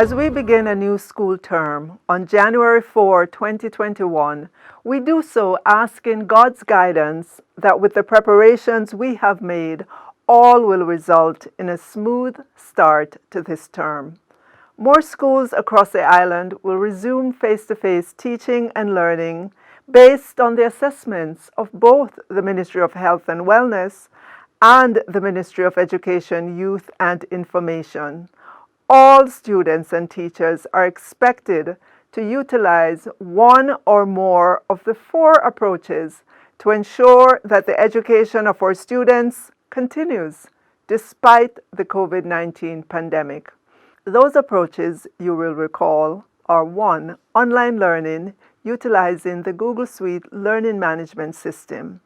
As we begin a new school term on January 4, 2021, we do so asking God's guidance that with the preparations we have made, all will result in a smooth start to this term. More schools across the island will resume face-to-face teaching and learning based on the assessments of both the Ministry of Health and Wellness and the Ministry of Education, Youth and Information. All students and teachers are expected to utilize one or more of the four approaches to ensure that the education of our students continues despite the COVID-19 pandemic. Those approaches, you will recall, are 1. Online learning utilizing the Google Suite Learning Management System.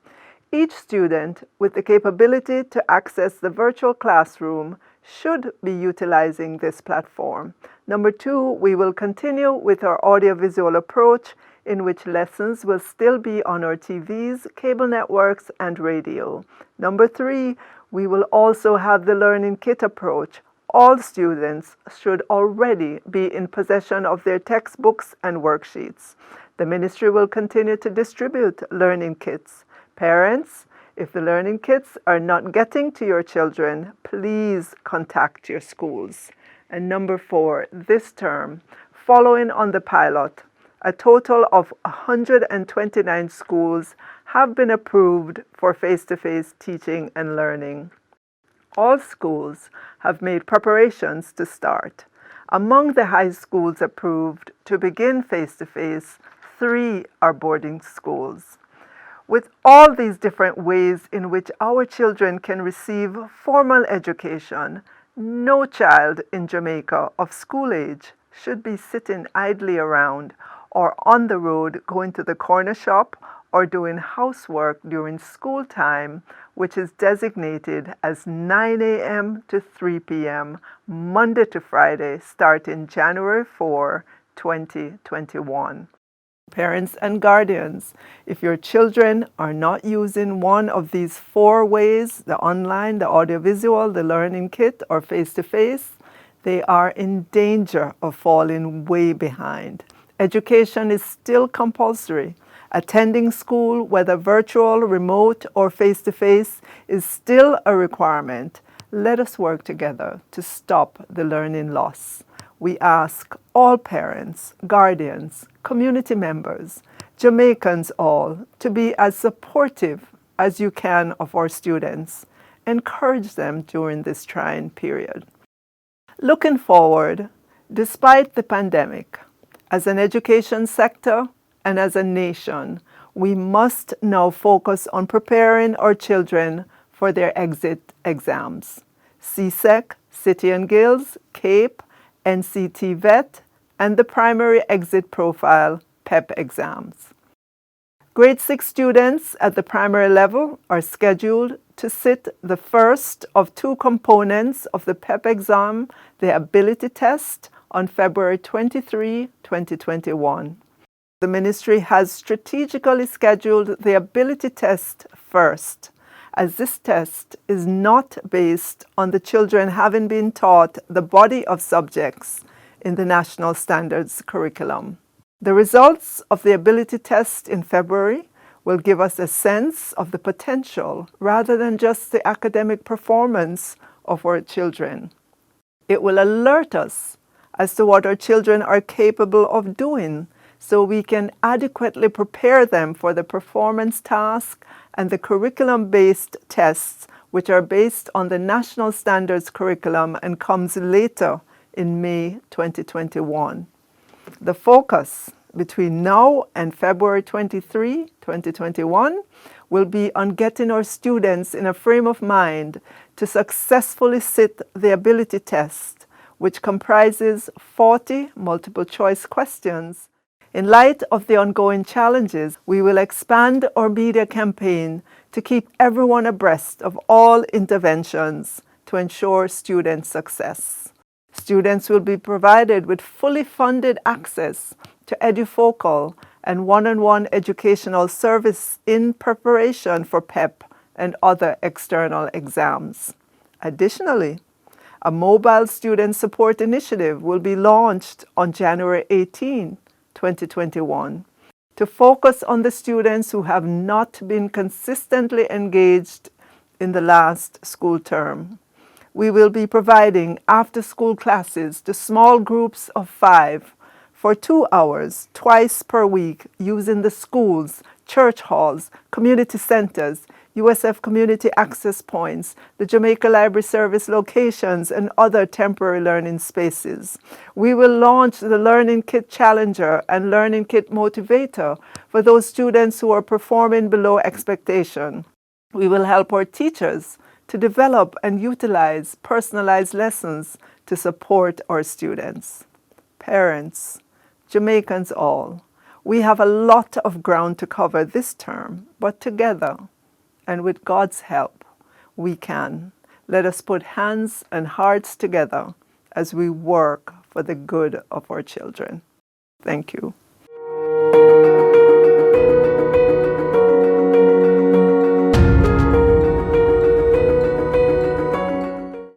Each student with the capability to access the virtual classroom should be utilizing this platform. Number 2, we will continue with our audiovisual approach in which lessons will still be on our TVs, cable networks, and radio. Number 3, we will also have the learning kit approach. All students should already be in possession of their textbooks and worksheets. The ministry will continue to distribute learning kits. Parents, if the learning kits are not getting to your children, please contact your schools. And number 4, this term, following on the pilot, a total of 129 schools have been approved for face-to-face teaching and learning. All schools have made preparations to start. Among the high schools approved to begin face-to-face, 3 are boarding schools. With all these different ways in which our children can receive formal education, no child in Jamaica of school age should be sitting idly around or on the road going to the corner shop or doing housework during school time, which is designated as 9 a.m. to 3 p.m. Monday to Friday, starting January 4, 2021. Parents and guardians, if your children are not using one of these 4 ways, the online, the audiovisual, the learning kit, or face-to-face, they are in danger of falling way behind. Education is still compulsory. Attending school, whether virtual, remote, or face-to-face, is still a requirement. Let us work together to stop the learning loss. We ask all parents, guardians, community members, Jamaicans all, to be as supportive as you can of our students. Encourage them during this trying period. Looking forward, despite the pandemic, as an education sector and as a nation, we must now focus on preparing our children for their exit exams. CSEC, City and Guilds, CAPE, NCT VET, and the primary exit profile PEP exams. Grade 6 students at the primary level are scheduled to sit the first of 2 components of the PEP exam, the ability test, on February 23, 2021. The ministry has strategically scheduled the ability test first, as this test is not based on the children having been taught the body of subjects in the National Standards curriculum. The results of the ability test in February will give us a sense of the potential rather than just the academic performance of our children. It will alert us as to what our children are capable of doing so we can adequately prepare them for the performance task and the curriculum-based tests, which are based on the National Standards curriculum and comes later in May 2021. The focus between now and February 23, 2021 will be on getting our students in a frame of mind to successfully sit the ability test, which comprises 40 multiple-choice questions. In light of the ongoing challenges, we will expand our media campaign to keep everyone abreast of all interventions to ensure student success. Students will be provided with fully funded access to Edufocal and one-on-one educational service in preparation for PEP and other external exams. Additionally, A mobile student support initiative will be launched on January 18, 2021, to focus on the students who have not been consistently engaged in the last school term. We will be providing after-school classes to small groups of 5 for 2 hours twice per week using the schools, church halls, community centers, USF community access points, the Jamaica Library Service locations, and other temporary learning spaces. We will launch the Learning Kit Challenger and Learning Kit Motivator for those students who are performing below expectation. We will help our teachers to develop and utilize personalized lessons to support our students. Parents, Jamaicans all, we have a lot of ground to cover this term, but together, and with God's help, we can. Let us put hands and hearts together as we work for the good of our children. Thank you.